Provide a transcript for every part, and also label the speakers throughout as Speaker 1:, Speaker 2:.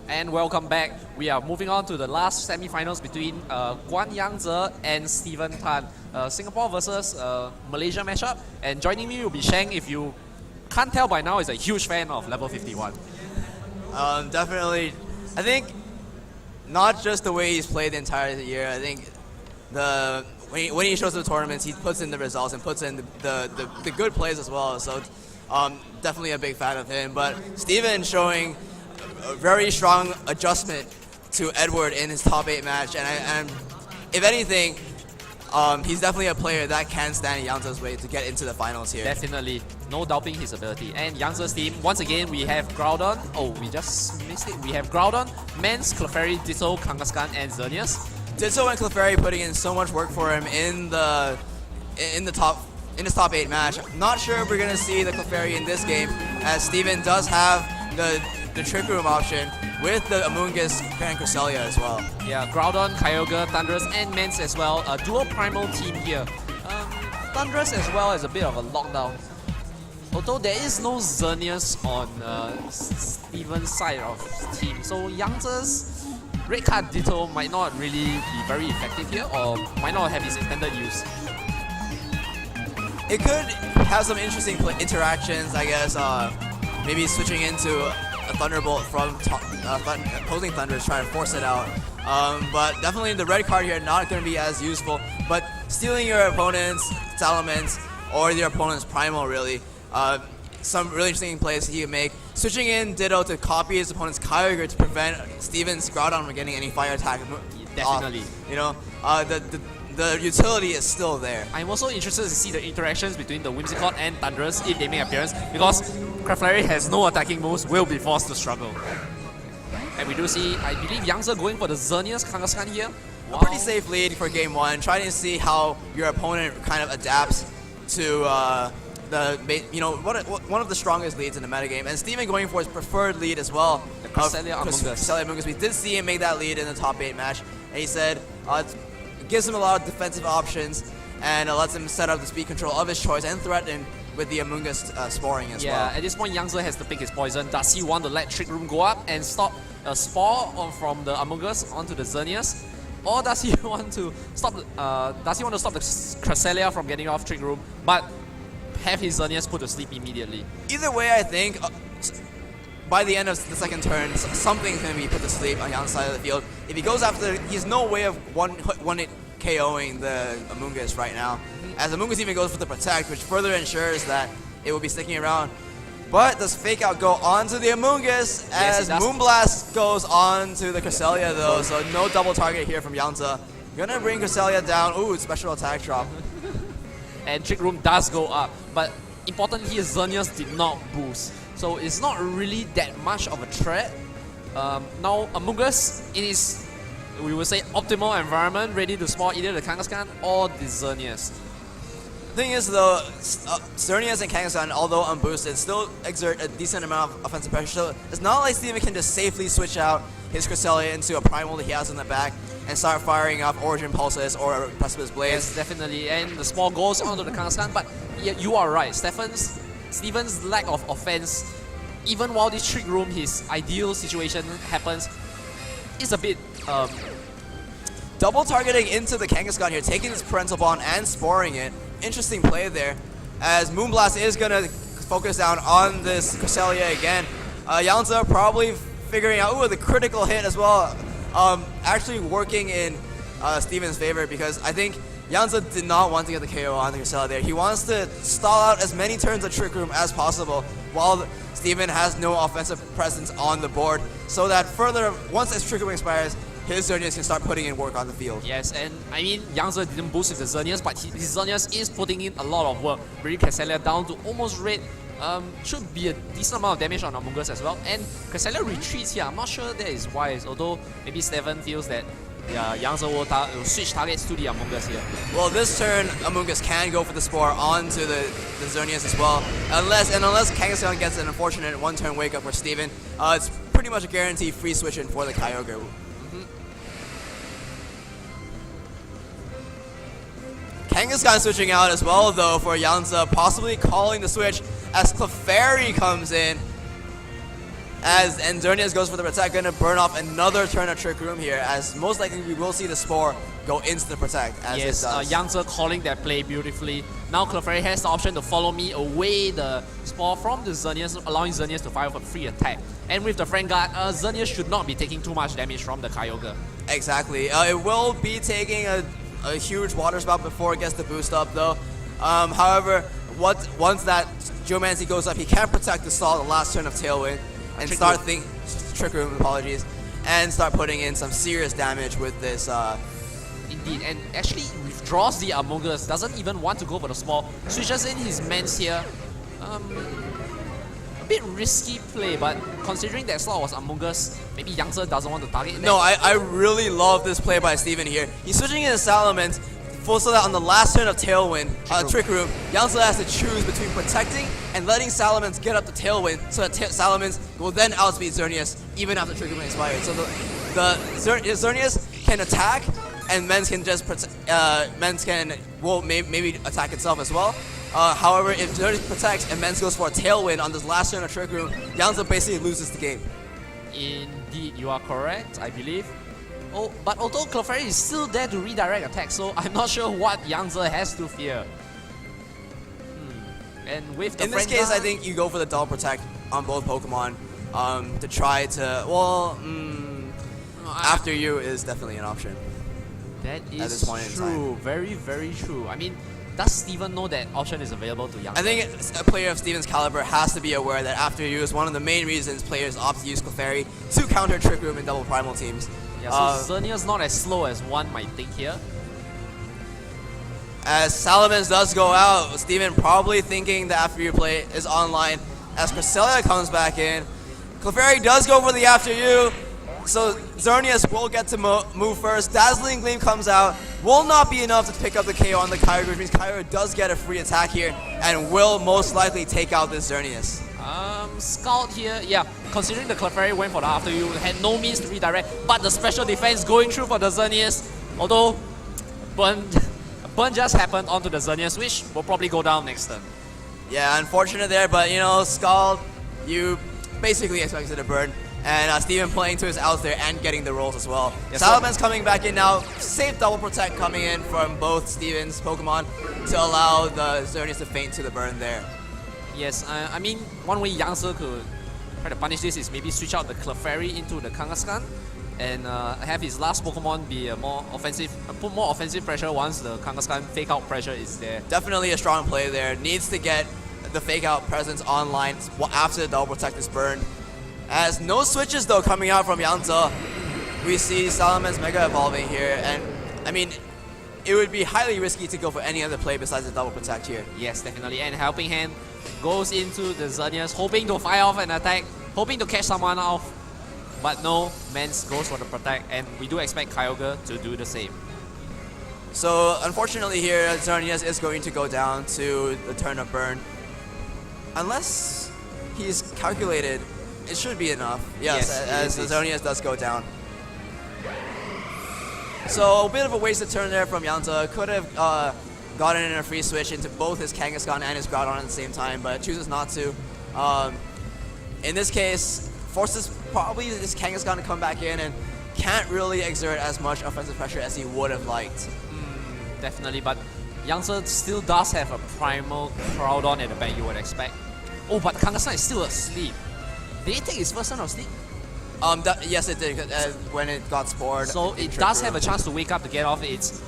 Speaker 1: And welcome back. We are moving on to the last semi-finals between Guan Yangze and Steven Tan. Singapore versus Malaysia matchup. And joining me will be Sheng. If you can't tell by now, is a huge fan of level 51.
Speaker 2: Definitely. I think not just the way he's played the entire year. I think when he shows up the tournaments, he puts in the results and puts in the good plays as well. So definitely a big fan of him. But Steven showing a very strong adjustment to Edward in his top 8 match, and if anything, he's definitely a player that can stand Yangze's way to get into the finals here.
Speaker 1: Definitely, no doubting his ability. And Yangze's team, once again, we have Groudon. Oh, we just missed it. We have Groudon, Mance, Clefairy, Ditto, Kangaskhan, and Xerneas.
Speaker 2: Ditto and Clefairy putting in so much work for him in his top 8 match. Not sure if we're gonna see the Clefairy in this game, as Steven does have the Trick Room option with the Amoonguss and Cresselia as well.
Speaker 1: Yeah, Groudon, Kyogre, Thundurus, and Mance as well. A dual primal team here. Thundurus as well as a bit of a lockdown. Although there is no Xerneas on Steven's side of his team, so Yangze's red card Ditto might not really be very effective here, or might not have his intended use.
Speaker 2: It could have some interesting interactions, I guess. Maybe switching into a Thunderbolt from opposing Thundurus, trying to force it out. But definitely the red card here not going to be as useful. But stealing your opponent's Salamence or your opponent's Primal, really. Some really interesting plays he can make. Switching in Ditto to copy his opponent's Kyogre to prevent Steven's Groudon from getting any fire attack.
Speaker 1: Definitely.
Speaker 2: You know, the utility is still there.
Speaker 1: I'm also interested to see the interactions between the Whimsicott and Thundurus if they make appearance, because Clefairy has no attacking moves, will be forced to struggle. And we do see, I believe, Yangze going for the Xerneas Kangaskhan here.
Speaker 2: A pretty safe lead for game 1, trying to see how your opponent kind of adapts to one of the strongest leads in the metagame. And Steven going for his preferred lead as well.
Speaker 1: The Cresselia
Speaker 2: Amoonguss. We did see him make that lead in the top 8 match, and he said it gives him a lot of defensive options and lets him set up the speed control of his choice and threaten with the Amoonguss sporing as well.
Speaker 1: Yeah, at this point Yangze has to pick his poison. Does he want to let Trick Room go up and stop a Spore from the Amoonguss onto the Xerneas? Or does he want to stop the Cresselia from getting off Trick Room, but have his Xerneas put to sleep immediately?
Speaker 2: Either way, I think by the end of the second turn, something's going to be put to sleep on Yangze's side of the field. If he goes after, he has no way of one-hit KOing the Amoonguss right now, as Amoonguss even goes for the Protect, which further ensures that it will be sticking around. But does Fake Out go onto the Amoonguss, as Moonblast goes on to the Cresselia though, so no double target here from Yangze. Gonna bring Cresselia down. Ooh, special attack drop.
Speaker 1: And Trick Room does go up, but importantly here, Xerneas did not boost, so it's not really that much of a threat. Now Amoonguss in his, we would say, optimal environment, ready to spawn either the Kangaskhan or the Xerneas.
Speaker 2: The thing is though, Xerneas and Kangaskhan, although unboosted, still exert a decent amount of offensive pressure. So it's not like Steven can just safely switch out his Cresselia into a Primal that he has in the back and start firing off Origin Pulses or Precipice Blades.
Speaker 1: Yes, definitely, and the Spore goes onto the Kangaskhan, but yeah, you are right, Steven's lack of offense, even while this Trick Room, his ideal situation happens, is a bit
Speaker 2: double targeting into the Kangaskhan here, taking his Parental Bond and sporing it. Interesting play there, as Moonblast is going to focus down on this Cresselia again. Yangze probably figuring out, ooh, the critical hit as well, actually working in Steven's favor, because I think Yangze did not want to get the KO on the Cresselia there. He wants to stall out as many turns of Trick Room as possible, while Steven has no offensive presence on the board, so that further, once his Trick Room expires, his Xerneas can start putting in work on the field.
Speaker 1: Yes, and I mean, Yangze didn't boost with the Xerneas, but his Xerneas is putting in a lot of work, bringing Cresselia down to almost red. Should be a decent amount of damage on Amoonguss as well. And Cresselia retreats here. I'm not sure that is wise, although maybe Steven feels that Yangze will switch targets to the Amoonguss here.
Speaker 2: Well, this turn, Amoonguss can go for the Spore onto the Xerneas as well. Unless Kangaskhan gets an unfortunate one-turn wake-up for Steven, it's pretty much a guaranteed free switch-in for the Kyogre. Kangaskhan switching out as well, though, for Yangze, possibly calling the switch as Clefairy comes in. And Xerneas goes for the Protect, gonna burn off another turn of Trick Room here, as most likely we will see the Spore go into the Protect, as
Speaker 1: Yes,
Speaker 2: it does.
Speaker 1: Yangtze calling that play beautifully. Now Clefairy has the option to follow me away the Spore from the Xerneas, allowing Xerneas to fire for free attack. And with the Friend Guard, Xerneas should not be taking too much damage from the Kyogre.
Speaker 2: Exactly. It will be taking a huge water spout before it gets the boost up, though. However, once that Geomancy goes up, he can protect the stall the last turn of Tailwind and Trick Room, apologies, and start putting in some serious damage with this.
Speaker 1: Indeed, and actually withdraws the Amogus, doesn't even want to go for the Spore, switches in his Mans here. A bit risky play, but considering that slot was Amogus, maybe Yangtze doesn't want to target that.
Speaker 2: No, I really love this play by Steven here. He's switching into Salamence, so that on the last turn of Tailwind, Trick Room, Yangtze has to choose between protecting and letting Salamence get up the Tailwind, so that Salamence will then outspeed Xerneas even after Trick Room expires. So the Xerneas can attack, and Mens can just maybe attack itself as well. However, if Xerneas protects and Mens goes for a Tailwind on this last turn of Trick Room, Yangtze basically loses the game.
Speaker 1: Indeed, you are correct, I believe. Oh, but although Clefairy is still there to redirect attack, so I'm not sure what Yangtze has to fear. And with the
Speaker 2: In this case, I think you go for the double protect on both Pokemon to try to, well, after you is definitely an option.
Speaker 1: That is
Speaker 2: at this point in
Speaker 1: true,
Speaker 2: time.
Speaker 1: very, very true. I mean, does Steven know that option is available to Yangtze?
Speaker 2: I think a player of Steven's caliber has to be aware that after you is one of the main reasons players opt to use Clefairy to counter Trick Room in double primal teams.
Speaker 1: Yeah, so Xerneas not as slow as one might think here.
Speaker 2: As Salamence does go out, Steven probably thinking the after you play is online. As Cresselia comes back in, Clefairy does go for the after you, so Xerneas will get to move first. Dazzling Gleam comes out, will not be enough to pick up the KO on the Kyogre, which means Kyogre does get a free attack here and will most likely take out this Xerneas.
Speaker 1: Scout here, yeah, considering the Clefairy went for the after you, had no means to redirect, but the special defense going through for the Xerneas, although burn just happened onto the Xerneas, which will probably go down next turn.
Speaker 2: Yeah, unfortunate there, but you know, Scald, you basically expected a burn. And Steven playing to his outs there and getting the rolls as well. Yes, Salamence coming back in now. Safe double protect coming in from both Steven's Pokemon to allow the Xerneas to feint to the burn there.
Speaker 1: Yes, I mean, one way Yangtze could try to punish this is maybe switch out the Clefairy into the Kangaskhan and have his last Pokemon be a more offensive, put more offensive pressure once the Kangaskhan fake out pressure is there.
Speaker 2: Definitely a strong play there. Needs to get the fake out presence online after the double protect is burned. As no switches though coming out from Yangtze, we see Salamence Mega evolving here, and I mean, it would be highly risky to go for any other play besides the double protect here.
Speaker 1: Yes, definitely, and Helping Hand goes into the Xerneas, hoping to fire off an attack, hoping to catch someone off, but no, Mans goes for the protect, and we do expect Kyogre to do the same.
Speaker 2: So unfortunately here, Xerneas is going to go down to the turn of burn. Unless he's calculated, it should be enough. Yes, as Xerneas does go down. So a bit of a wasted turn there from Yangtze. Could have gotten in a free switch into both his Kangaskhan and his Groudon at the same time, but chooses not to. In this case, forces probably this Kangaskhan to come back in and can't really exert as much offensive pressure as he would have liked.
Speaker 1: Definitely, but Yangtze still does have a primal Groudon at the back, you would expect. Oh, but Kangaskhan is still asleep. Did it take its first turn of sleep?
Speaker 2: Yes, it did, when it got spored.
Speaker 1: So it does have a chance to wake up to get off its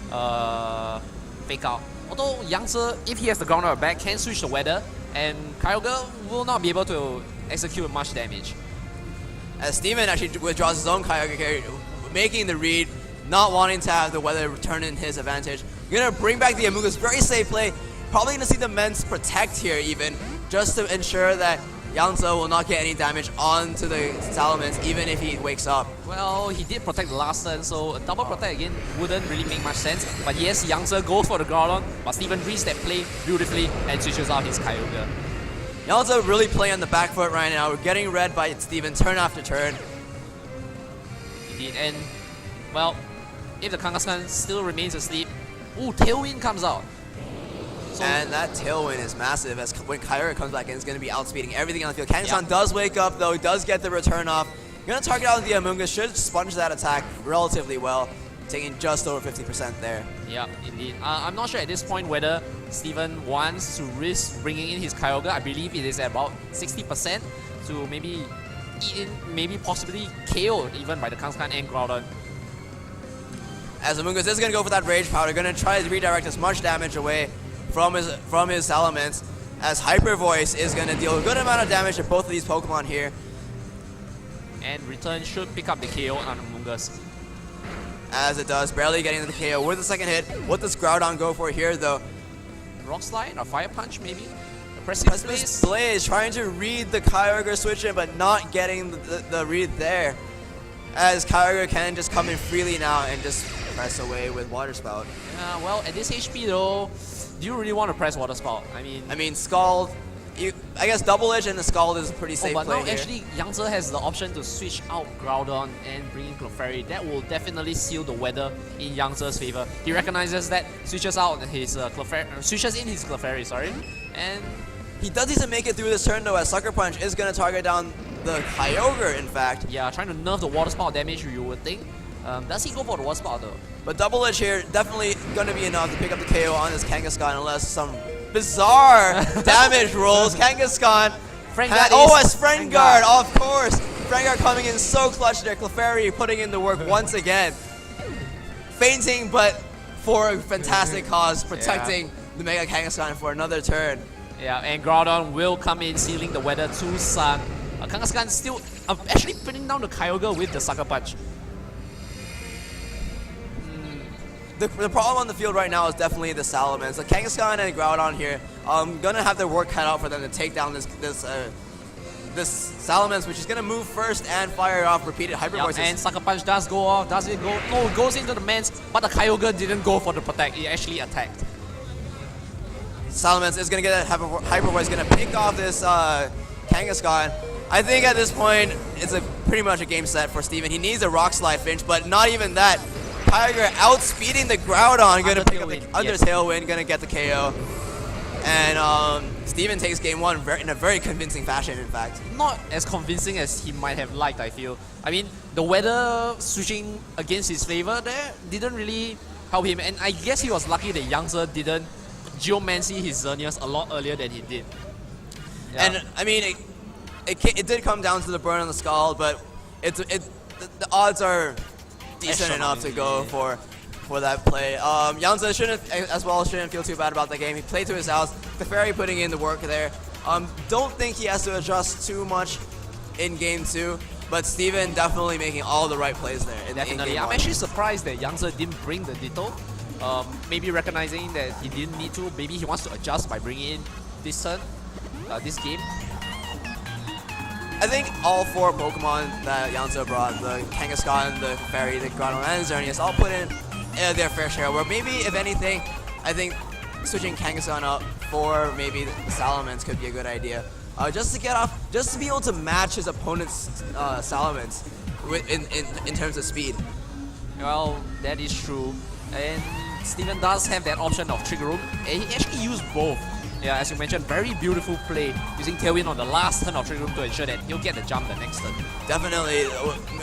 Speaker 1: fake out. Although Yangtze, if he has the Groundhog back, can switch the weather, and Kyogre will not be able to execute much damage.
Speaker 2: As Steven actually withdraws his own Kyogre carry, making the read, not wanting to have the weather return in his advantage. Gonna bring back the Amogus, very safe play. Probably gonna see the Mens protect here even, just to ensure that Yangtze will not get any damage onto the Salamence even if he wakes up.
Speaker 1: Well, he did protect the last turn, so a double protect again wouldn't really make much sense. But yes, Yangtze goes for the Groudon, but Steven reads that play beautifully and switches out his Kyogre.
Speaker 2: Yangtze really playing on the back foot right now. We're getting read by Steven turn after turn.
Speaker 1: Indeed, and well, if the Kangaskhan still remains asleep, ooh, Tailwind comes out. So
Speaker 2: and that tailwind is massive as when Kyogre comes back in, it's going to be outspeeding everything on the field. Kangaskhan does wake up though, he does get the return off. Going to target out the Amoonguss, should sponge that attack relatively well, taking just over 50% there.
Speaker 1: Yeah, indeed. I'm not sure at this point whether Steven wants to risk bringing in his Kyogre. I believe it is at about 60% to maybe eat in, maybe possibly KO even by the Kangaskhan and Groudon.
Speaker 2: As Amoonguss is going to go for that Rage Powder, going to try to redirect as much damage away from his Salamence, as Hyper Voice is going to deal a good amount of damage to both of these Pokemon here.
Speaker 1: And Return should pick up the KO on Amoonguss.
Speaker 2: As it does, barely getting the KO with the second hit. What does Groudon go for here though?
Speaker 1: Rock Slide or Fire Punch maybe? Precipice
Speaker 2: Blaze trying to read the Kyogre switch in, but not getting the read there. As Kyogre can just come in freely now and just press away with Water Spout.
Speaker 1: Yeah, well, at this HP though, do you really want to press Water Spout? I mean,
Speaker 2: Scald. I guess Double Edge and the Scald is a pretty safe
Speaker 1: but
Speaker 2: play
Speaker 1: now
Speaker 2: here.
Speaker 1: actually Yangtze has the option to switch out Groudon and bring in Clefairy. That will definitely seal the weather in Yangtze's favor. He recognizes that, switches out his switches in his Clefairy, sorry, and
Speaker 2: he does need to make it through this turn though, as Sucker Punch is going to target down the Kyogre, in fact.
Speaker 1: yeah, trying to nerf the Water Spout damage, you would think. Does he go for the Water Spout though?
Speaker 2: But Double Edge here definitely going to be enough to pick up the KO on this Kangaskhan unless some bizarre damage rolls. Kangaskhan. It's Friend Guard, of course. Friend Guard coming in so clutch there. Clefairy putting in the work once again. Fainting, but for a fantastic cause, protecting the Mega Kangaskhan for another turn.
Speaker 1: Yeah, and Groudon will come in, sealing the weather to Sun. Kangaskhan still actually putting down the Kyogre with the Sucker Punch.
Speaker 2: The problem on the field right now is definitely the Salamence. The Kangaskhan and Groudon here gonna have their work cut out for them to take down this Salamence, which is gonna move first and fire off repeated Hyper Voices.
Speaker 1: And Sucker Punch does go off. Does it go? No, it goes into the Mance, but the Kyogre didn't go for the protect. It actually attacked.
Speaker 2: Salamence is gonna get a Hyper Voice, gonna pick off this Kangaskhan. I think at this point it's pretty much a game set for Steven. He needs a Rock Slide Finch, but not even that. Kyogre outspeeding the Groudon, gonna pick up the under Tailwind, gonna get the KO. And Steven takes game one in a very convincing fashion, in fact.
Speaker 1: Not as convincing as he might have liked, I feel. I mean, the weather switching against his favor there didn't really help him. And I guess he was lucky that Yangtze didn't Geomancy his Xerneas a lot earlier than he did. Yeah.
Speaker 2: And I mean, it did come down to the burn on the Scald, but the odds are decent enough to go for that play. Yangtze shouldn't feel too bad about the game. He played to his house. Clefairy putting in the work there. Don't think he has to adjust too much in game two, but Steven definitely making all the right plays there.
Speaker 1: Definitely. I'm actually surprised that Yangtze didn't bring the Ditto. Maybe recognizing that he didn't need to. Maybe he wants to adjust by bringing in this turn, this game.
Speaker 2: I think all four Pokemon that Yangtze brought, the Kangaskhan, the Fairy, the Groudon, and Xerneas, all put in their fair share. Where maybe, if anything, I think switching Kangaskhan up for maybe the Salamence could be a good idea. Just to get off, just to be able to match his opponent's Salamence in terms of speed.
Speaker 1: Well, that is true. And Steven does have that option of Trick Room. And he actually used both. Yeah, as you mentioned, very beautiful play using Tailwind on the last turn of Trick Room to ensure that he'll get the jump the next turn.
Speaker 2: Definitely.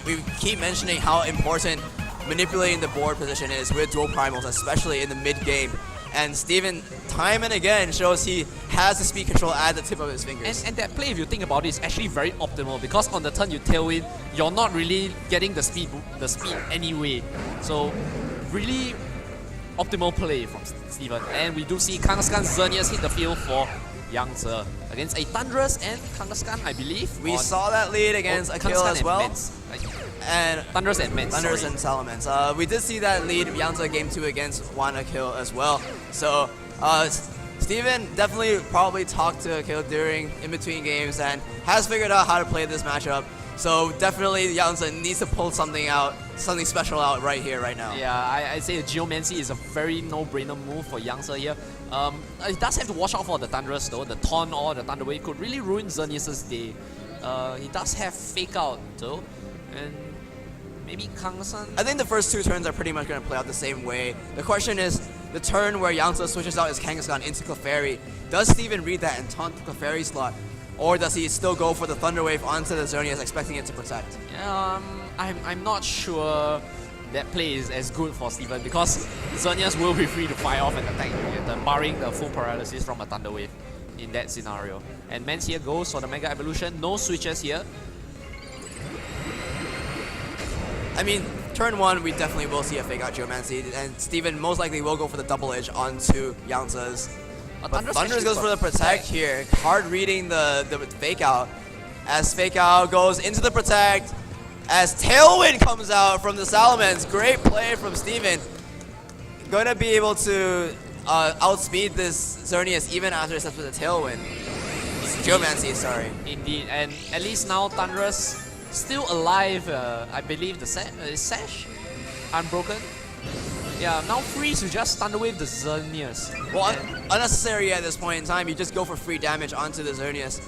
Speaker 2: We keep mentioning how important manipulating the board position is with dual primals, especially in the mid-game. And Steven, time and again, shows he has the speed control at the tip of his fingers.
Speaker 1: And that play, if you think about it, is actually very optimal because on the turn you Tailwind, you're not really getting the speed anyway. So, really optimal play from Steven. And we do see Kangaskhan Xerneas hit the field for Yangtze against a Thundurus and Kangaskhan, I believe.
Speaker 2: We saw that lead against Akil as well. And
Speaker 1: Thundurus and Mance.
Speaker 2: Thundurus and Salamence. We did see that lead Yangtze game 2 against Guan Akil as well. So Steven definitely probably talked to Akil in between games and has figured out how to play this matchup. So definitely Yangtze needs to pull something special out right here, right now.
Speaker 1: Yeah, I'd say the Geomancy is a very no-brainer move for Yangtze here. It does have to watch out for the Thundurus though. The Taunt or the Thunder Wave could really ruin Xerneas' day. He does have Fake Out though, and maybe Kangaskhan.
Speaker 2: I think the first two turns are pretty much going to play out the same way. The question is, the turn where Yangtze switches out his Kangaskhan into Clefairy. Does Steven read that and taunt the Clefairy slot? Or does he still go for the Thunder Wave onto the Xerneas, expecting it to protect?
Speaker 1: I'm not sure that play is as good for Steven because Xerneas will be free to fire off and attack immediately, barring the full paralysis from a Thunder Wave in that scenario. And Mans here goes for the Mega Evolution, no switches here.
Speaker 2: I mean, turn 1, we definitely will see a fake out Geomancy, and Steven most likely will go for the double edge onto Yangtze's. But Thunders goes for the protect here, hard reading the fake out, as fake out goes into the protect, as Tailwind comes out from the Salamence. Great play from Steven. Going to be able to outspeed this Xerneas even after it steps with the Tailwind. Geomancy, sorry.
Speaker 1: Indeed, and at least now Thunderous still alive. I believe the Sash unbroken. Yeah, now free to just Thunder Wave the Xerneas.
Speaker 2: Well, unnecessary at this point in time. You just go for free damage onto the Xerneas.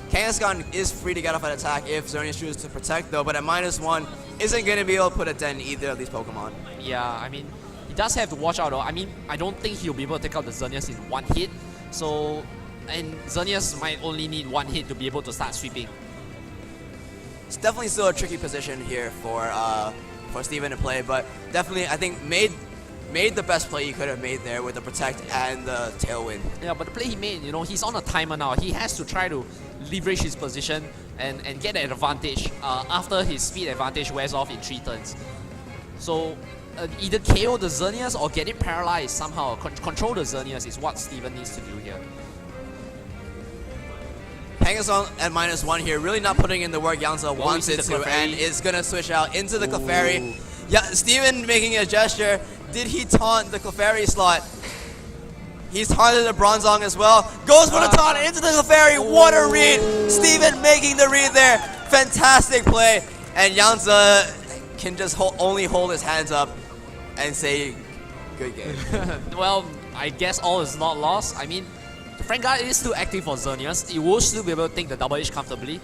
Speaker 2: Kangaskhan is free to get off an attack if Xerneas chooses to protect though, but at -1 isn't going to be able to put a dent in either of these Pokemon.
Speaker 1: Yeah, I mean, he does have to watch out though. I mean, I don't think he'll be able to take out the Xerneas in one hit. So, and Xerneas might only need one hit to be able to start sweeping.
Speaker 2: It's definitely still a tricky position here for Steven to play, but definitely I think made the best play he could have made there with the protect and the Tailwind.
Speaker 1: Yeah, but the play he made, you know, he's on a timer now. He has to try to leverage his position and get an advantage after his speed advantage wears off in 3 turns. So either KO the Xerneas or get it paralyzed somehow. Control the Xerneas is what Steven needs to do here.
Speaker 2: Kangaskhan at -1 here, really not putting in the work Yangtze wants it to, and is going to switch out into the Clefairy. Yeah, Steven making a gesture. Did he taunt the Clefairy slot? He's taunted the Bronzong as well. Goes for the taunt into the Clefairy. What a read! Steven making the read there. Fantastic play. And Yangtze can just only hold his hands up and say, good game.
Speaker 1: Well, I guess all is not lost. I mean, Frank is still active for Xerneas. He will still be able to take the double edge comfortably.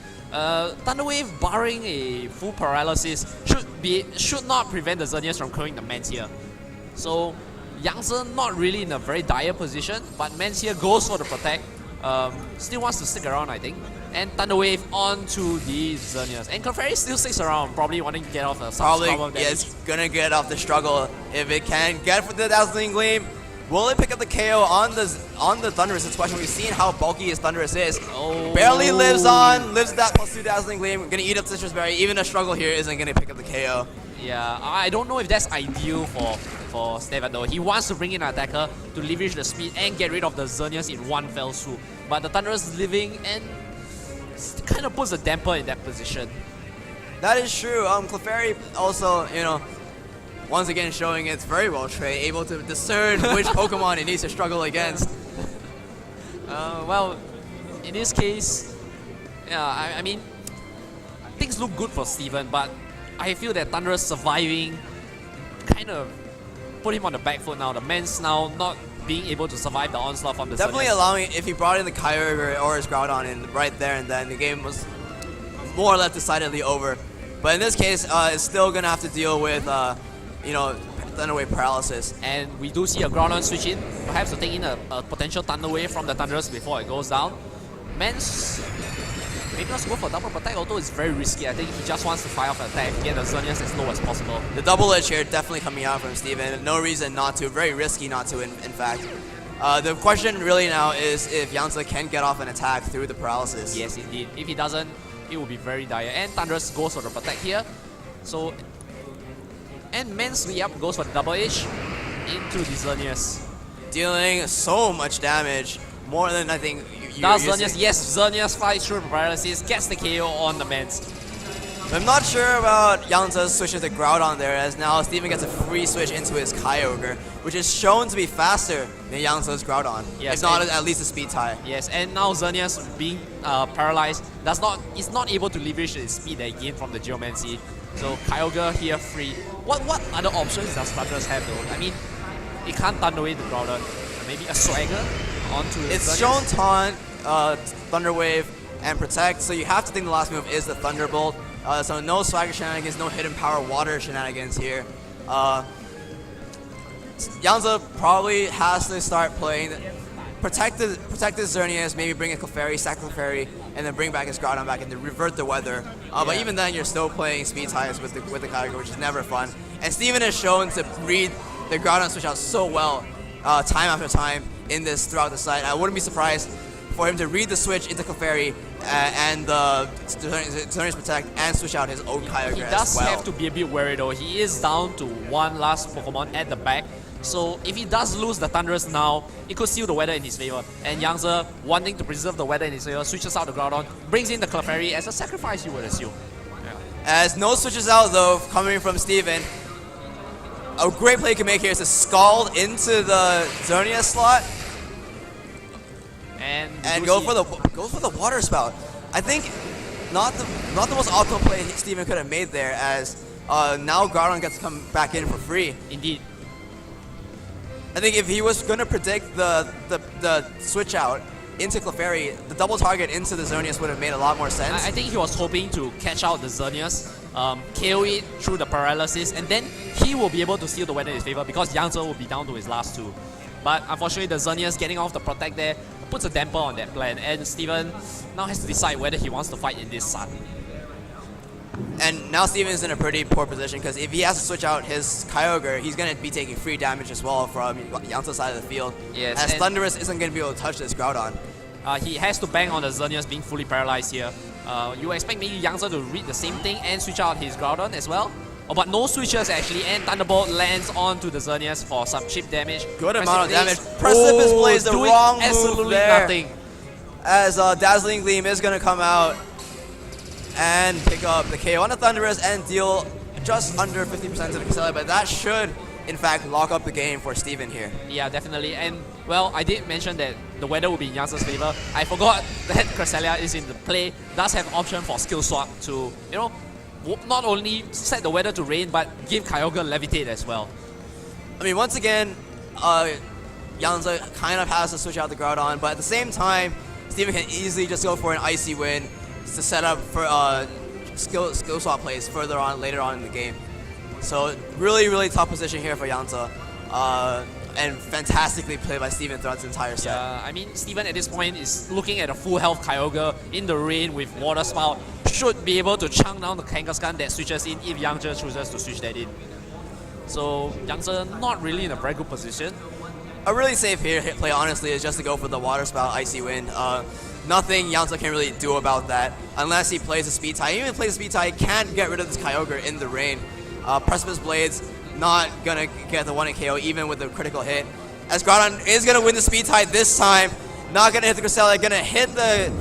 Speaker 1: Thunder Wave, barring a full paralysis, should not prevent the Xerneas from killing the Mans here. So Yangtze not really in a very dire position, but Mans here goes for the protect. Still wants to stick around, I think. And Thunder Wave onto the Xerneas. And Clefairy still sticks around, probably wanting to get off the
Speaker 2: Probably, yeah, it's gonna get off the struggle if it can. Get for the Dazzling Gleam. Will it pick up the KO on the Thunderous? It's a question. We've seen how bulky his Thunderous is.
Speaker 1: Oh.
Speaker 2: Barely lives on, lives that +2 Dazzling Gleam. Gonna eat up Citrus Berry. Even a struggle here isn't gonna pick up the KO.
Speaker 1: Yeah, I don't know if that's ideal for Steven though. He wants to bring in an attacker to leverage the speed and get rid of the Xerneas in one fell swoop. But the Thunderous is living and kind of puts a damper in that position.
Speaker 2: That is true. Clefairy also, you know, once again showing it's very well trained, able to discern which Pokemon it needs to struggle against.
Speaker 1: Well, in this case, yeah, I mean, things look good for Steven, but I feel that Thunderous surviving kind of put him on the back foot now. The Mans now not being able to survive the onslaught from the
Speaker 2: Definitely
Speaker 1: Xerneas.
Speaker 2: allowing, if he brought in the Kyogre or his Groudon in right there and then, the game was more or less decidedly over. But in this case, it's still going to have to deal with, you know, Thunder Wave paralysis.
Speaker 1: And we do see a Groudon switch in, perhaps to take in a potential Thunder Wave from the Thunderous before it goes down. Mans maybe not go for double protect, although it's very risky. I think he just wants to fire off an attack and get the Xerneas as low as possible.
Speaker 2: The double edge here definitely coming out from Steven. No reason not to. Very risky not to, in fact. The question really now is if Yangtze can get off an attack through the paralysis.
Speaker 1: Yes, indeed. If he doesn't, it will be very dire. And Thunderous goes for the protect here. So, and Mans goes for the double edge into the Xerneas.
Speaker 2: Dealing so much damage. More than I think
Speaker 1: Does Xerneas? Yes, Xerneas flies through the paralysis, gets the KO on the Mans.
Speaker 2: I'm not sure about Yangtze's switches to Groudon there, as now Steven gets a free switch into his Kyogre, which is shown to be faster than Yangtze's Groudon.
Speaker 1: Yes,
Speaker 2: if not at least a speed tie.
Speaker 1: Yes, and now Xerneas being paralyzed is not able to leverage the speed that he gained from the Geomancy. So Kyogre here free. What other options does Thunderous have though? I mean, it can't Thunder Wave the Groudon. Maybe a Swagger onto the
Speaker 2: It's
Speaker 1: Xerneas.
Speaker 2: shown Taunt, Thunder Wave, and Protect, so you have to think the last move is the Thunderbolt. So no Swagger shenanigans, no Hidden Power Water shenanigans here. Yanza probably has to start playing, protect the Xerneas, maybe bring a Clefairy, sack Clefairy, and then bring back his Groudon back and then revert the weather. But even then, you're still playing speed ties with the Kyogre, which is never fun. And Steven has shown to read the Groudon switch out so well, time after time in this throughout the site. I wouldn't be surprised for him to read the switch into Clefairy and Xerneas Protect and switch out his own Kyogre
Speaker 1: He
Speaker 2: as
Speaker 1: does
Speaker 2: well.
Speaker 1: have to be a bit wary though. He is down to one last Pokemon at the back. So if he does lose the Thunderous now, it could seal the weather in his favor. And Yangtze, wanting to preserve the weather in his favor, switches out the Groudon, brings in the Clefairy as a sacrifice, you would assume.
Speaker 2: As no switches out though, coming from Steven. A great play he can make here is to Scald into the Xerneas slot and go for the Water Spout. I think not the most optimal play Steven could have made there, as now Groudon gets to come back in for free.
Speaker 1: Indeed.
Speaker 2: I think if he was going to predict the switch out into Clefairy, the double target into the Xerneas would have made a lot more sense.
Speaker 1: I think he was hoping to catch out the Xerneas, KO it through the paralysis, and then he will be able to seal the weather in his favor because Yangtze will be down to his last two. But unfortunately, the Xerneas getting off the Protect there puts a damper on that plan, and Steven now has to decide whether he wants to fight in this sun.
Speaker 2: And now Steven's in a pretty poor position because if he has to switch out his Kyogre, he's going to be taking free damage as well from Yangtze's side of the field.
Speaker 1: Yes,
Speaker 2: as Thunderous isn't going to be able to touch this Groudon.
Speaker 1: He has to bang on the Xerneas being fully paralyzed here. You expect maybe Yangtze to read the same thing and switch out his Groudon as well. Oh, but no switches actually, and Thunderbolt lands onto the Xerneas for some chip damage.
Speaker 2: Good amount of damage. Precipice plays the wrong move there.
Speaker 1: Nothing.
Speaker 2: As Dazzling Gleam is going to come out and pick up the KO on the Thunderous and deal just under 50% to the Cresselia, but that should, in fact, lock up the game for Steven here.
Speaker 1: Yeah, definitely. And, well, I did mention that the weather will be in Yangtze's favor. I forgot that Cresselia is in the play, does have option for skill swap to, you know, not only set the weather to rain, but give Kyogre Levitate as well.
Speaker 2: I mean, once again, Yangtze kind of has to switch out the Groudon, but at the same time, Steven can easily just go for an Icy Wind to set up for skill swap plays later on in the game. So really, really tough position here for Yangtze, and fantastically played by Steven throughout the entire set.
Speaker 1: Yeah, I mean, Steven at this point is looking at a full health Kyogre in the rain with Water Spout. Should be able to chunk down the Kangaskhan that switches in if Yangtze chooses to switch that in. So Yangtze not really in a very good position.
Speaker 2: A really safe play, honestly, is just to go for the Water Spout Icy Wind. Nothing Yangtze can really do about that unless he plays a speed tie. Even if he plays a speed tie, he can't get rid of this Kyogre in the rain. Precipice Blades not gonna get the 1-hit KO even with the critical hit. As Groudon is gonna win the speed tie this time, not gonna hit the Cresselia, gonna hit the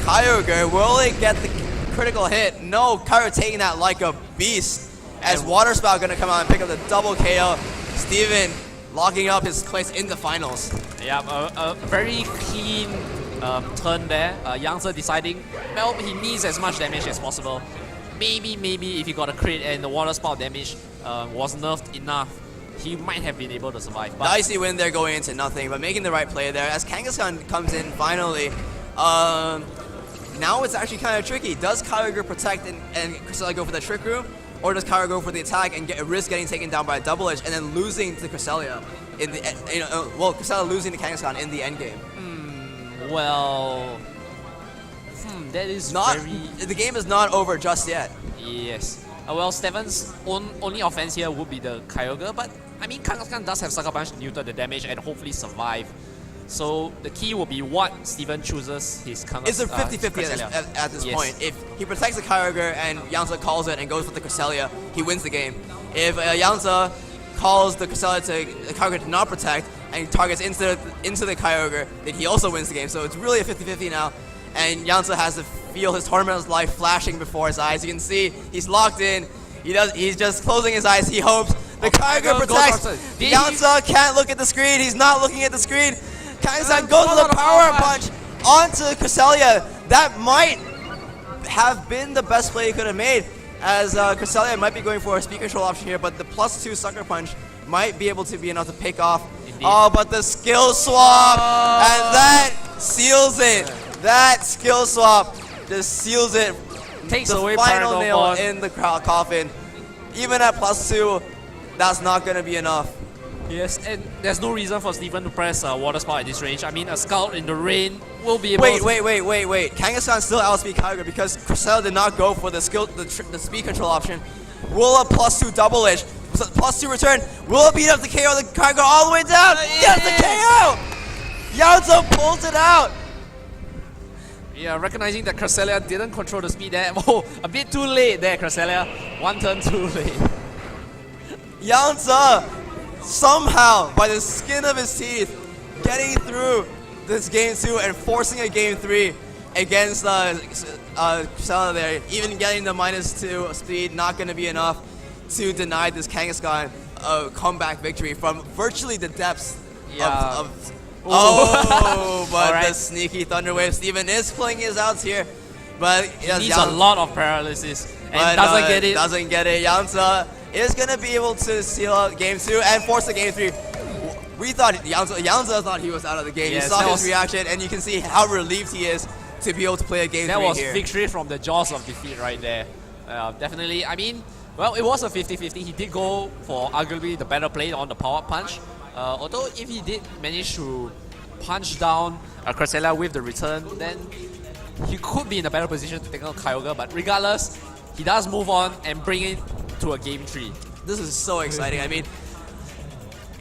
Speaker 2: Kyogre. Will it get the critical hit? No, Kyogre taking that like a beast. As Water Spout gonna come out and pick up the double KO. Steven locking up his place in the finals.
Speaker 1: Yeah, a very clean turn there. Yangtze deciding, well, he needs as much damage as possible. Maybe if he got a crit and the Water Spout damage was nerfed enough, he might have been able to survive. But
Speaker 2: the Icy Wind there going into nothing, but making the right play there. As Kangaskhan comes in finally, now it's actually kind of tricky. Does Kyogre protect and Cresselia go for the Trick Room? Or does Kyogre go for the attack and risk getting taken down by a double edge and then losing to Cresselia in the Cresselia losing to Kangaskhan in the end game?
Speaker 1: Well, that is
Speaker 2: not
Speaker 1: very...
Speaker 2: The game is not over just yet.
Speaker 1: Yes. Well, Steven's only offense here would be the Kyogre, but I mean, Kangaskhan does have Sucker Punch to neuter the damage and hopefully survive. So the key will be what Steven chooses his Kangaskhan.
Speaker 2: It's a 50-50 at this point. If he protects the Kyogre and Yangtze calls it and goes for the Cresselia, he wins the game. If Yangtze calls the Cresselia to Kyogre to not protect and targets into the Kyogre, then he also wins the game. So it's really a 50-50 now. And Yangtze has to feel his tournament's life flashing before his eyes. You can see he's locked in. He's just closing his eyes. He hopes the Kyogre protects. Yangtze can't look at the screen. He's not looking at the screen. Kangaskhan goes for the power punch onto Cresselia. That might have been the best play he could have made, as Cresselia might be going for a speed control option here, but the +2 Sucker Punch might be able to be enough to pick off. Indeed. Oh, but the skill swap, and that seals it. That skill swap just seals it.
Speaker 1: Takes
Speaker 2: the
Speaker 1: away
Speaker 2: final nail
Speaker 1: Bond
Speaker 2: in the coffin. Even at +2, that's not going to be enough.
Speaker 1: Yes, and there's no reason for Steven to press Water Spout at this range. I mean, a Scout in the rain will be able to...
Speaker 2: Wait. Kangaskhan still outspeed Kyogre because Cresselia did not go for the speed control option. Will a +2 double edge, +2 return, will it beat up the KO the Kyogre all the way down? Yes, the KO! Yanza pulls it out!
Speaker 1: Yeah, recognizing that Cresselia didn't control the speed there. Oh, a bit too late there, Cresselia. One turn too late.
Speaker 2: Yanza, somehow, by the skin of his teeth, getting through this game 2 and forcing a game 3 against Cresselia there. Even getting the -2 speed, not going to be enough to deny this Kangaskhan a comeback victory from virtually the depths of but the sneaky Thunder Wave. Steven is playing his outs here, but
Speaker 1: he needs a lot of paralysis and doesn't get it.
Speaker 2: Doesn't get it. Yanza is gonna be able to seal out game 2 and force the game 3. We thought Yanza thought he was out of the game.
Speaker 1: Yes,
Speaker 2: you saw his reaction, and you can see how relieved he is to be able to play a game 3
Speaker 1: here. That was
Speaker 2: victory
Speaker 1: from the jaws of defeat right there. Definitely. I mean, well, it was a 50-50. He did go for arguably the better play on the power punch. Although if he did manage to punch down Cresselia with the return, then he could be in a better position to take out Kyogre. But regardless, he does move on and bring it to a game 3.
Speaker 2: This is so exciting. I mean,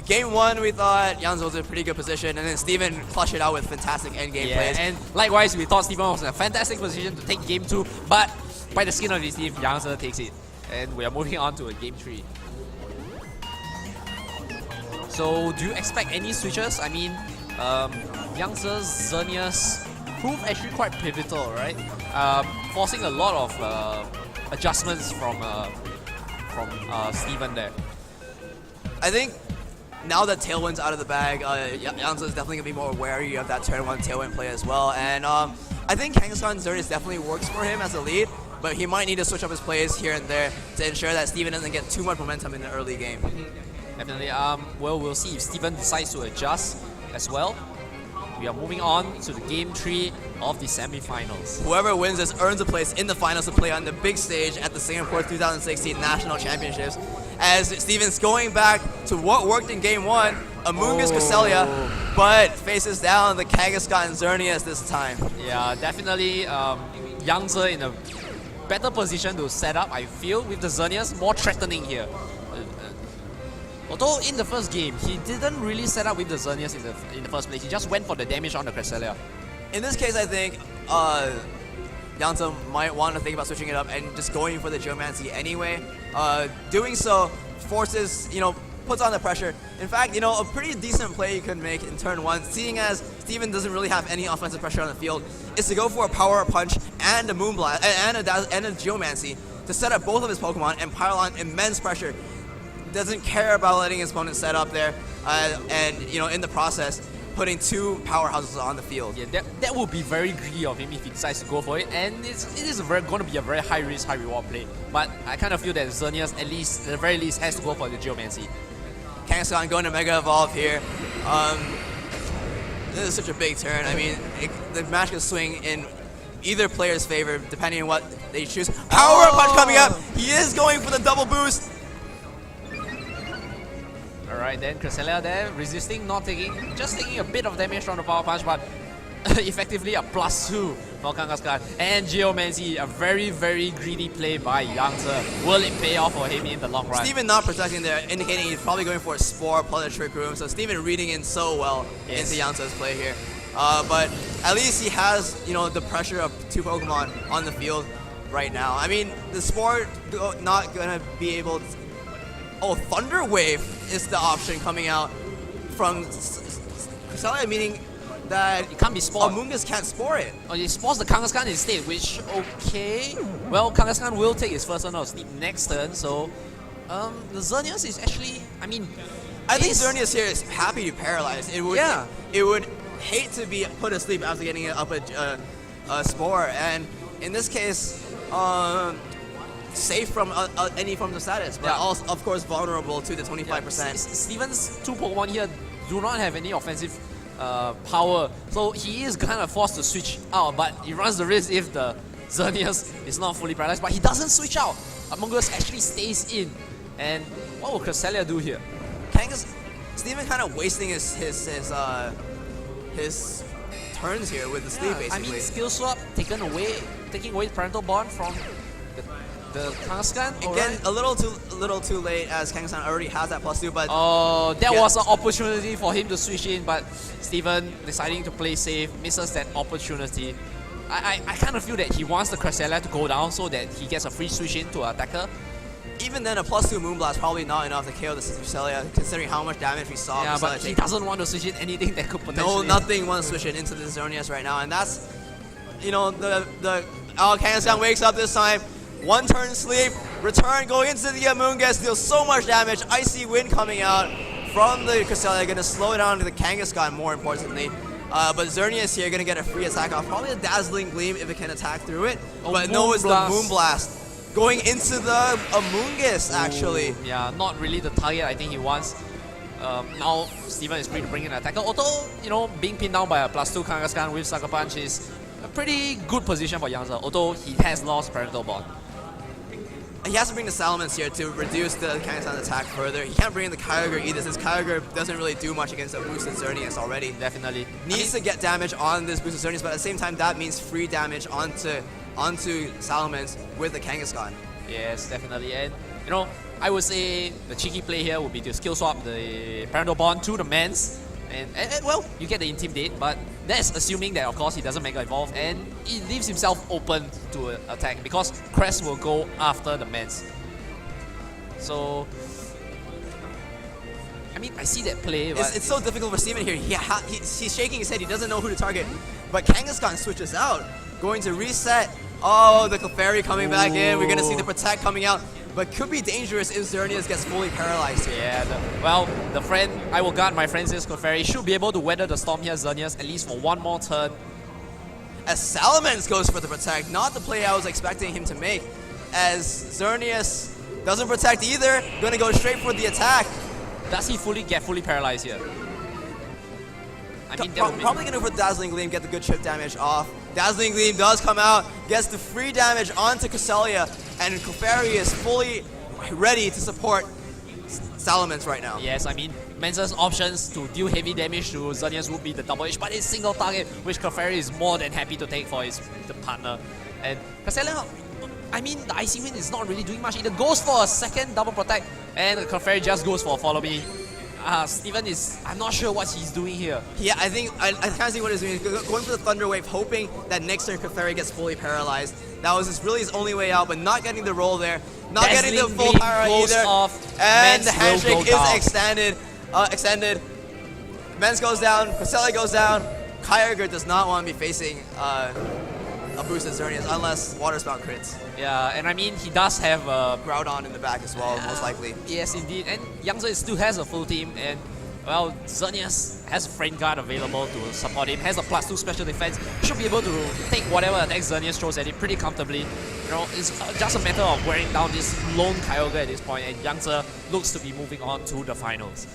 Speaker 2: game 1 we thought Yanza was in a pretty good position, and then Steven clutched it out with fantastic endgame plays.
Speaker 1: And likewise, we thought Steven was in a fantastic position to take game 2, but by the skin of his teeth, Yanza takes it. And we are moving on to a game 3. So, do you expect any switches? I mean, Yanza's Xerneas proved actually quite pivotal, right? Forcing a lot of adjustments from Steven there.
Speaker 2: I think now that Tailwind's out of the bag, Yanza is definitely going to be more wary of that turn 1 Tailwind play as well. And I think Kangaskhan Xerneas definitely works for him as a lead, but he might need to switch up his plays here and there to ensure that Steven doesn't get too much momentum in the early game.
Speaker 1: Definitely. Well, we'll see if Steven decides to adjust as well. We are moving on to the game 3 of the semifinals.
Speaker 2: Whoever wins this earns a place in the finals to play on the big stage at the Singapore 2016 National Championships. As Steven's going back to what worked in game 1, Amoonguss Cresselia, but faces down the Kangaskhan Xerneas this time.
Speaker 1: Yeah, definitely Yanza in a better position to set up, I feel, with the Xerneas, more threatening here. Although in the first game, he didn't really set up with the Xerneas in the first place. He just went for the damage on the Cresselia.
Speaker 2: In this case, I think Yanza might want to think about switching it up and just going for the Geomancy anyway. Doing so forces, puts on the pressure. In fact, a pretty decent play you could make in turn 1, seeing as Steven doesn't really have any offensive pressure on the field, is to go for a power punch and a Moonblast and a Geomancy to set up both of his Pokemon and pile on immense pressure. Doesn't care about letting his opponent set up there, and in the process, putting 2 powerhouses on the field.
Speaker 1: Yeah, that would be very greedy of him if he decides to go for it, and it is going to be a very high risk, high reward play. But I kind of feel that Xerneas, at the very least, has to go for the Geomancy.
Speaker 2: Kangaskhan going to Mega Evolve here. This is such a big turn. I mean, the match can swing in either player's favor depending on what they choose. Power Punch coming up. He is going for the double boost.
Speaker 1: Alright, then Cresselia there, resisting, just taking a bit of damage from the power punch, but effectively a +2 for Kangaskhan. And Geomancy, a very, very greedy play by Yanza. Will it pay off for him in the long run?
Speaker 2: Steven not protecting there, indicating he's probably going for a Spore plus a Trick Room. So Steven reading in so well into Yanza's play here. But at least he has, the pressure of 2 Pokemon on the field right now. I mean, the Spore not gonna be able to... Oh, Thunder Wave is the option coming out from Cresselia, meaning that
Speaker 1: it can't be spored.
Speaker 2: Amoonguss can't spore it.
Speaker 1: Oh, he spores the Kangaskhan instead, which, okay. Well, Kangaskhan will take his first turn of sleep next turn, so the Xerneas is actually, I think
Speaker 2: Xerneas here is happy to paralyze. It would hate to be put asleep after getting it up a spore, and in this case, safe from any form of status, but also, of course, vulnerable to the 25%.
Speaker 1: Steven's 2 Pokemon here do not have any offensive power, so he is kind of forced to switch out, but he runs the risk if the Xerneas is not fully paralyzed, but he doesn't switch out. Amoonguss actually stays in, and what will Cresselia do here?
Speaker 2: Steven kind of wasting his turns here with the sleep, basically.
Speaker 1: I mean, skill swap taking away parental bond from the Kangaskhan.
Speaker 2: Again, a little too late, as Kangaskhan already has that +2, but
Speaker 1: oh, that was an opportunity for him to switch in, but Steven deciding to play safe misses that opportunity. I kind of feel that he wants the Cresselia to go down so that he gets a free switch in to attacker.
Speaker 2: Even then, a +2 Moonblast probably not enough to KO the Cresselia, considering how much damage we saw.
Speaker 1: Yeah, but he doesn't want to switch in anything that could potentially...
Speaker 2: No, nothing wants to switch it into the Xerneas right now, and that's, you know, Kangaskhan wakes up this time, one turn sleep, return, going into the Amoonguss, deals so much damage, Icy Wind coming out from the Cresselia, gonna slow down to the Kangaskhan more importantly. But Xerneas here gonna get a free attack off, probably a Dazzling Gleam if it can attack through it, but no, it's the Moonblast. Going into the Amoonguss, actually.
Speaker 1: Yeah, not really the target I think he wants. Now, Steven is free to bring in an attacker. Although, you know, being pinned down by a +2 Kangaskhan with Sucker Punch is a pretty good position for Yangtze, although he has lost parental bond.
Speaker 2: He has to bring the Salamence here to reduce the Kangaskhan's attack further. He can't bring in the Kyogre either, since Kyogre doesn't really do much against a boosted Xerneas already.
Speaker 1: Definitely.
Speaker 2: Needs to get damage on this boosted Xerneas, but at the same time, that means free damage onto Salamence with the Kangaskhan.
Speaker 1: Yes, definitely. And, you know, I would say the cheeky play here would be to skill swap the parental bond to the Mance. And well, you get the Intimidate, but that's assuming that, of course, he doesn't Mega Evolve, and he leaves himself open to attack, because Crest will go after the Mance. So, I mean, I see that play, but...
Speaker 2: It's so difficult for Steven here. He's shaking his head, he doesn't know who to target. But Kangaskhan switches out, going to reset. Oh, the Clefairy coming back in. We're going to see the Protect coming out. But could be dangerous if Xerneas gets fully paralyzed here.
Speaker 1: Yeah, the friend, I will guard my friend's Clefairy, should be able to weather the storm here, Xerneas, at least for one more turn.
Speaker 2: As Salamence goes for the Protect, not the play I was expecting him to make. As Xerneas doesn't Protect either, going to go straight for the attack.
Speaker 1: Does he get fully paralyzed here? I mean,
Speaker 2: probably going to go for Dazzling Gleam, get the good chip damage off. Dazzling Gleam does come out, gets the free damage onto Cresselia, and Clefairy is fully ready to support Salamence right now.
Speaker 1: Yes, I mean, Mance's options to deal heavy damage to Xerneas would be the double H, but it's single target, which Clefairy is more than happy to take for the partner. And Cresselia, I mean, the Icy Wind is not really doing much. Either goes for a second double protect, and Clefairy just goes for follow me. Steven I'm not sure what he's doing here.
Speaker 2: Yeah, I think, I kind of see what he's doing. He's going for the Thunder Wave, hoping that next turn Clefairy gets fully paralyzed. That was really his only way out, but not getting the roll there. Not getting the full power either. And the handshake is extended. Mance goes down, Cresselia goes down. Kyogre does not want to be facing a boosted Xerneas unless Water Spout crits.
Speaker 1: Yeah, and I mean, he does have
Speaker 2: Groudon in the back as well, most likely.
Speaker 1: Yes, indeed. And Yangtze still has a full team, and well, Xerneas has a Frame Guard available to support him, has a +2 special defense, should be able to take whatever attack Xerneas throws at him pretty comfortably. You know, it's just a matter of wearing down this lone Kyogre at this point, and Yangtze looks to be moving on to the finals.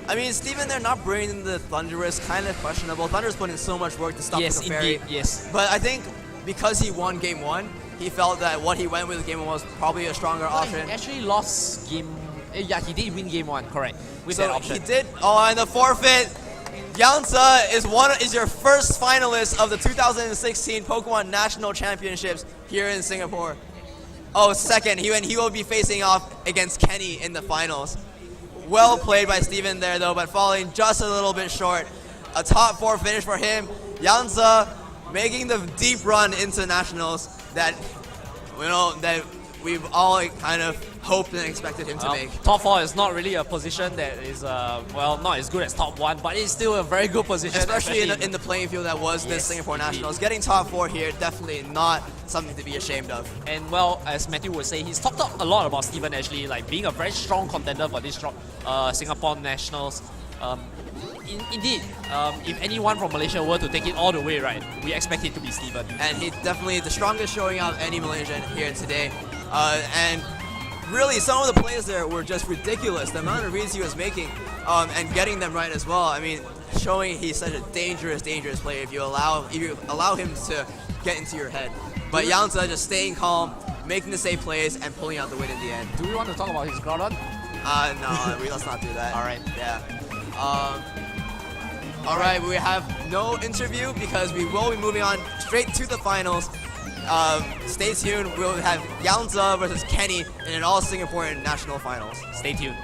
Speaker 2: I mean, Steven, they're not bringing the Thundurus, kind of questionable. Thundurus put in so much work to stop the Clefairy.
Speaker 1: Indeed, yes.
Speaker 2: But I think because he won Game 1, he felt that what he went with Game 1 was probably a stronger option.
Speaker 1: He actually lost Game... Yeah, he did win Game 1, correct. With that option.
Speaker 2: He did. Oh, and the forfeit. Yangtze is your first finalist of the 2016 Pokemon National Championships here in Singapore. Oh, second. He will be facing off against Kenny in the finals. Well played by Steven there, though, but falling just a little bit short. A top 4 finish for him. Yangtze making the deep run into nationals that we've all kind of hoped and expected him to make.
Speaker 1: Top 4 is not really a position that is well, not as good as top 1, but it's still a very good position,
Speaker 2: especially in the playing field that was this Singapore Nationals. Getting top 4 here, definitely not something to be ashamed of.
Speaker 1: And well, as Matthew would say, he's talked up a lot about Steven actually, like being a very strong contender for this Singapore Nationals. Indeed, if anyone from Malaysia were to take it all the way, right, we expect it to be Steven.
Speaker 2: And he's definitely the strongest showing out of any Malaysian here today. And really, some of the plays there were just ridiculous. The amount of reads he was making and getting them right as well. I mean, showing he's such a dangerous player if you allow him to get into your head. But Yangtze just staying calm, making the safe plays, and pulling out the win in the end.
Speaker 1: Do we want to talk about his Groudon?
Speaker 2: No, let's not do that.
Speaker 1: All right.
Speaker 2: Yeah. All right, we have no interview because we will be moving on straight to the finals. Stay tuned. We'll have Yangza versus Kenny in an all Singaporean national finals.
Speaker 1: Stay tuned.